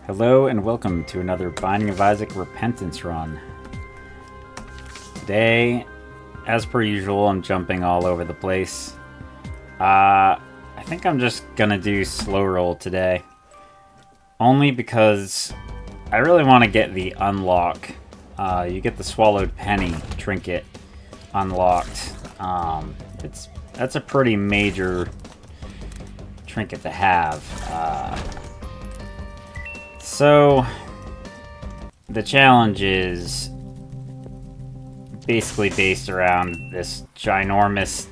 Hello and welcome to another Binding of Isaac Repentance run. Today, as per usual, I'm jumping all over the place. I think I'm just gonna do slow roll today. Only because I really want to get the unlock. You get the Swallowed Penny trinket unlocked. That's a pretty major trinket to have. So, the challenge is basically based around this ginormous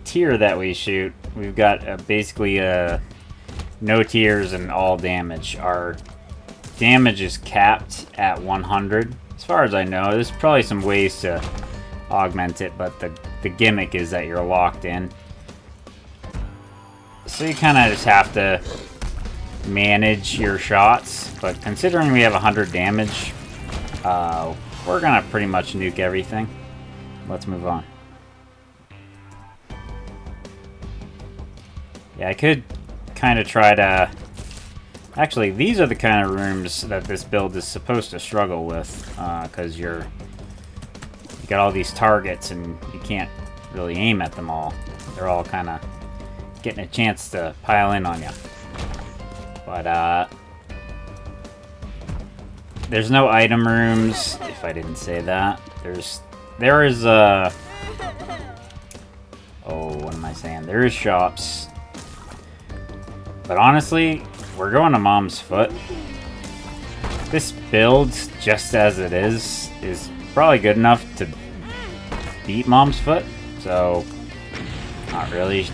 tier that we shoot. We've got basically no tiers and all damage. Our damage is capped at 100. As far as I know, there's probably some ways to augment it, but the gimmick is that you're locked in. So you kind of just have to manage your shots, but considering we have 100 damage, we're gonna pretty much nuke everything. Let's move on. Yeah, I could kind of try to... Actually, these are the kind of rooms that this build is supposed to struggle with, because you got all these targets and you can't really aim at them all. They're all kind of getting a chance to pile in on you. But, there's no item rooms, if I didn't say that. There is, oh, what am I saying? There is shops. But honestly, we're going to Mom's Foot. This build, just as it is probably good enough to beat Mom's Foot. So, not really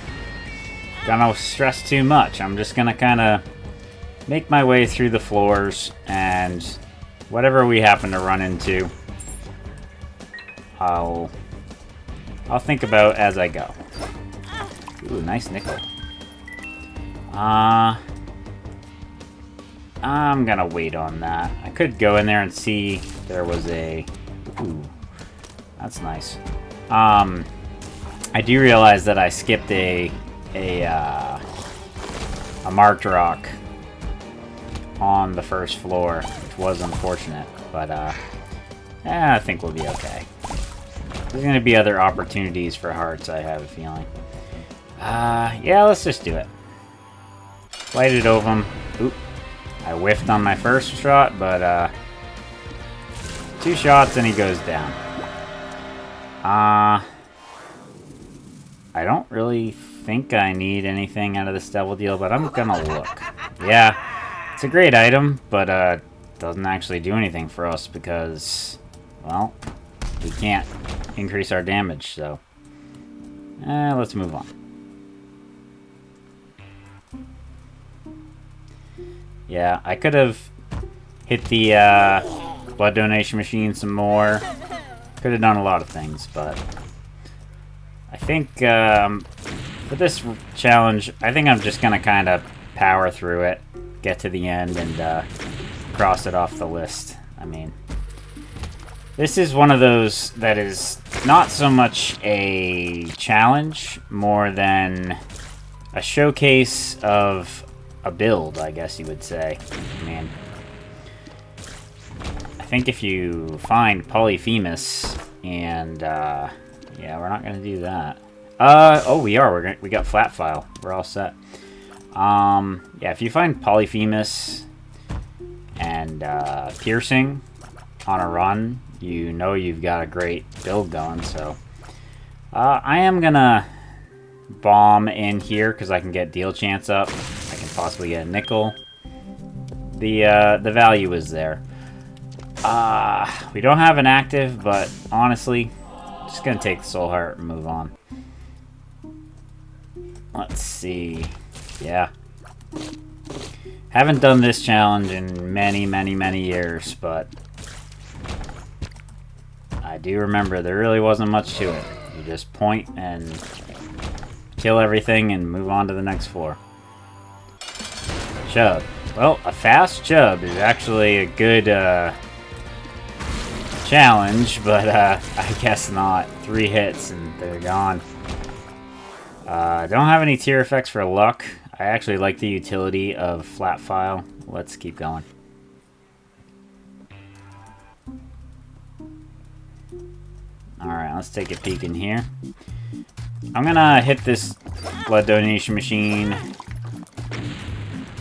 gonna stress too much. I'm just gonna kind of make my way through the floors, and whatever we happen to run into, I'll think about as I go. Ooh, nice nickel. I'm gonna wait on that. I could go in there and see if there was a... Ooh, that's nice. I do realize that I skipped a marked rock on the first floor, which was unfortunate, but I think we'll be okay. There's gonna be other opportunities for hearts, I have a feeling. Yeah, let's just do it. Lighted over him. Oop. I whiffed on my first shot, but 2 shots and he goes down. I don't really think I need anything out of this devil deal, but I'm gonna look. Yeah. It's a great item, but doesn't actually do anything for us because, well, we can't increase our damage, so let's move on. Yeah, I could have hit the blood donation machine some more. Could have done a lot of things, but I think for this challenge, I think I'm just going to kind of power through it. Get to the end and cross it off the list. I mean, this is one of those that is not so much a challenge, more than a showcase of a build, I guess you would say. I mean, I think if you find Polyphemus and, yeah, we're not going to do that. Oh, we are. We got Flat File. We're all set. Yeah, if you find Polyphemus and Piercing on a run, you know you've got a great build going, so I am gonna bomb in here because I can get deal chance up. I can possibly get a nickel. The value is there. We don't have an active, but honestly, just gonna take the soul heart and move on. Let's see. Yeah. Haven't done this challenge in many, many, many years, but I do remember there really wasn't much to it. You just point and kill everything and move on to the next floor. Chub. Well, a fast chub is actually a good challenge, but I guess not. 3 hits and they're gone. Don't have any tier effects for luck. I actually like the utility of flat file. Let's keep going. Alright, let's take a peek in here. I'm gonna hit this blood donation machine.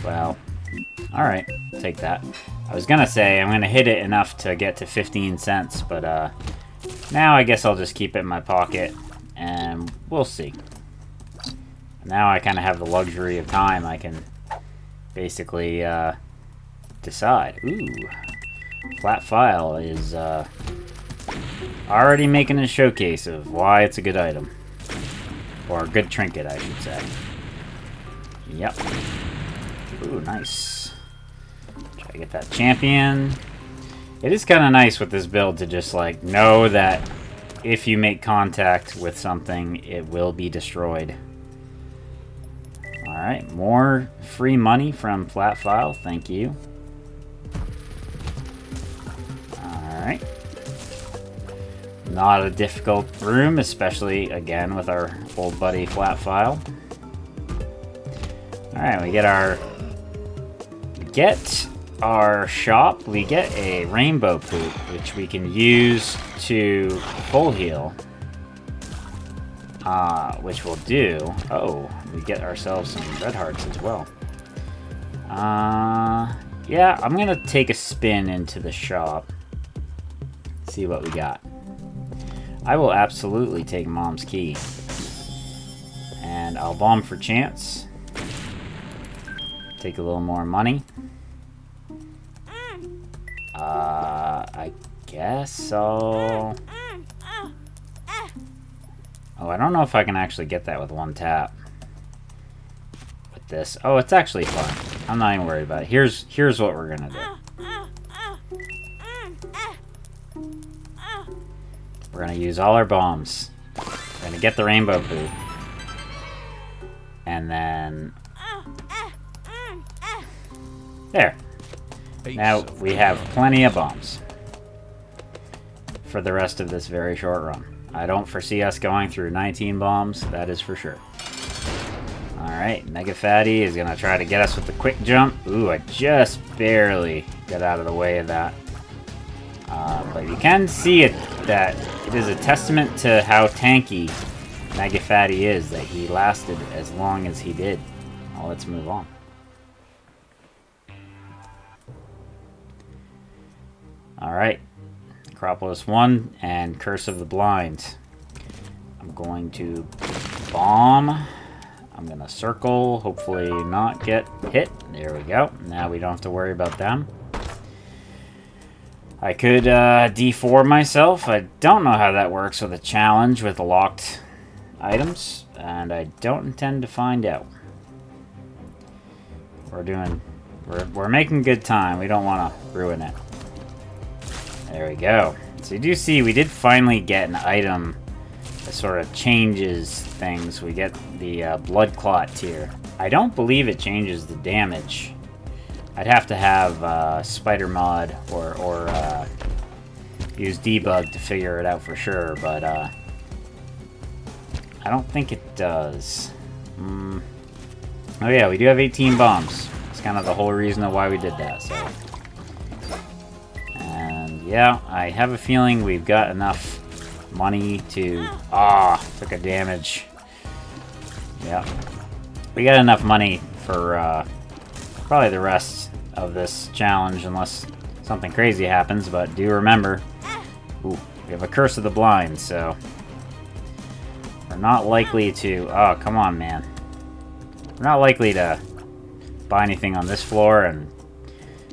Well, alright, take that. I was gonna say I'm gonna hit it enough to get to 15 cents, but now I guess I'll just keep it in my pocket and we'll see. Now I kind of have the luxury of time. I can basically decide. Ooh, flat file is already making a showcase of why it's a good item. Or a good trinket, I should say. Yep. Ooh, nice. Try to get that champion. It is kind of nice with this build to just, like, know that if you make contact with something, it will be destroyed. Alright, more free money from Flat File. Thank you. Alright. Not a difficult room, especially, again, with our old buddy Flat File. Alright, we get our shop. We get a rainbow poop, which we can use to full heal. Which we'll do. Oh, we get ourselves some red hearts as well. Yeah, I'm gonna take a spin into the shop. See what we got. I will absolutely take Mom's key. And I'll bomb for chance. Take a little more money. I guess I'll... Oh, I don't know if I can actually get that with one tap. With this. Oh, it's actually fun. I'm not even worried about it. Here's what we're gonna do. We're gonna use all our bombs. We're gonna get the rainbow poop. And then... There. Now we have plenty of bombs. For the rest of this very short run. I don't foresee us going through 19 bombs, that is for sure. Alright, Mega Fatty is gonna try to get us with the quick jump. Ooh, I just barely got out of the way of that. But you can see it that it is a testament to how tanky Mega Fatty is, that he lasted as long as he did. Well, let's move on. Alright, Acropolis 1 and Curse of the Blind. I'm going to bomb. I'm going to circle, hopefully not get hit. There we go. Now we don't have to worry about them. I could D4 myself. I don't know how that works with a challenge with locked items, and I don't intend to find out. We're making good time. We don't want to ruin it. There we go. So you do see we did finally get an item that sort of changes things. We get the Blood Clot tier. I don't believe it changes the damage. I'd have to have Spider Mod or use Debug to figure it out for sure, but I don't think it does. Oh yeah, we do have 18 bombs. It's kind of the whole reason of why we did that, so... Yeah, I have a feeling we've got enough money to... took a damage. Yeah. We got enough money for probably the rest of this challenge, unless something crazy happens, but do remember... Ooh, we have a Curse of the Blind, so... We're not likely to... Oh, come on, man. We're not likely to buy anything on this floor, and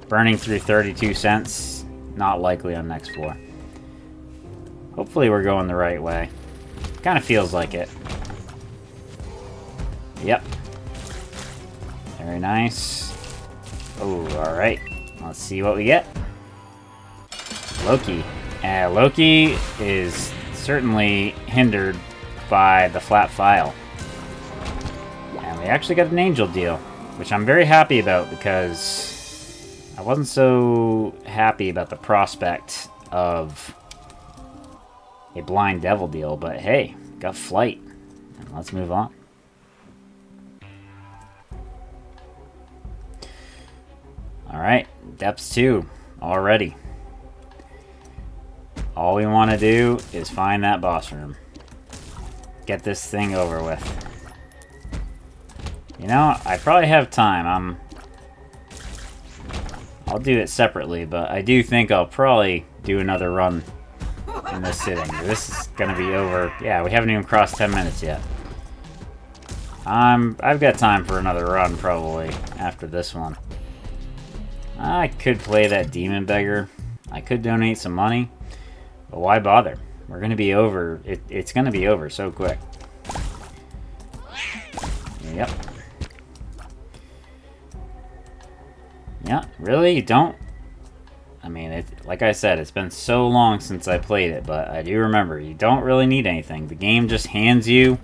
burning through 32 cents... Not likely on next floor. Hopefully we're going the right way. Kind of feels like it. Yep. Very nice. Oh, alright. Let's see what we get. Loki. Loki is certainly hindered by the flat file. And we actually got an angel deal, which I'm very happy about because... I wasn't so happy about the prospect of a blind devil deal, but hey, got flight. And let's move on. Alright, depths 2 already. All we want to do is find that boss room. Get this thing over with. You know, I probably have time. I'll do it separately, but I do think I'll probably do another run in this sitting. This is gonna be over. Yeah, we haven't even crossed 10 minutes yet. I've got time for another run probably after this one. I could play that demon beggar. I could donate some money, but why bother? We're gonna be over. It's gonna be over so quick. Yep. Yeah, really? You don't? I mean, like I said, it's been so long since I played it, but I do remember, you don't really need anything. The game just hands you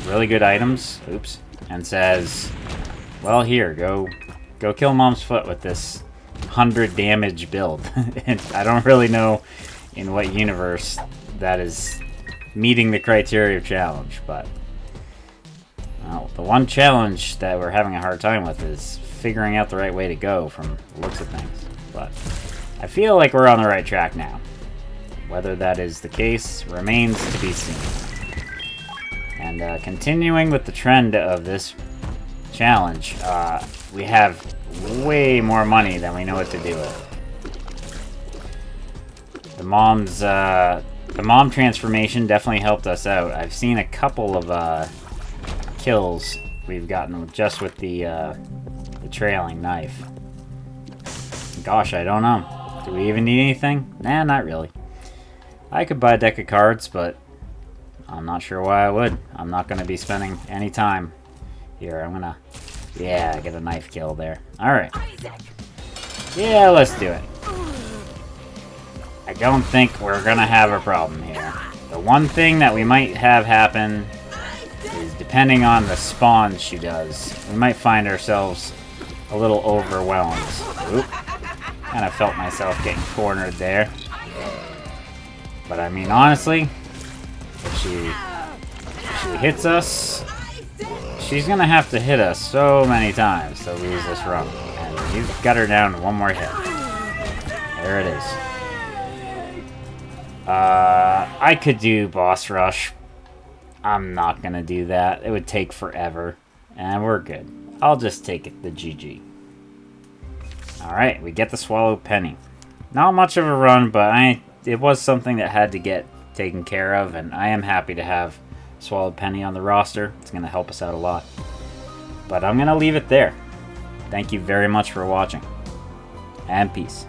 really good items, oops, and says, well, here, go kill Mom's foot with this 100 damage build. And I don't really know in what universe that is meeting the criteria of challenge, but well, the one challenge that we're having a hard time with is figuring out the right way to go from the looks of things. But I feel like we're on the right track now. Whether that is the case remains to be seen. And continuing with the trend of this challenge, we have way more money than we know what to do with. The mom transformation definitely helped us out. I've seen a couple of kills we've gotten just with the trailing knife. Gosh, I don't know. Do we even need anything? Nah, not really. I could buy a deck of cards, but I'm not sure why I would. I'm not going to be spending any time here. I'm going to... Yeah, get a knife kill there. Alright. Yeah, let's do it. I don't think we're going to have a problem here. The one thing that we might have happen is, depending on the spawns she does, we might find ourselves a little overwhelmed. Oop. Kind of felt myself getting cornered there. But I mean, honestly, if she hits us, she's gonna have to hit us so many times to lose this run. And you've got her down to one more hit. There it is. I could do boss rush. I'm not gonna do that. It would take forever. And we're good. I'll just take it, the GG. Alright, we get the Swallow Penny. Not much of a run, but it was something that had to get taken care of, and I am happy to have Swallow Penny on the roster. It's going to help us out a lot. But I'm going to leave it there. Thank you very much for watching, and peace.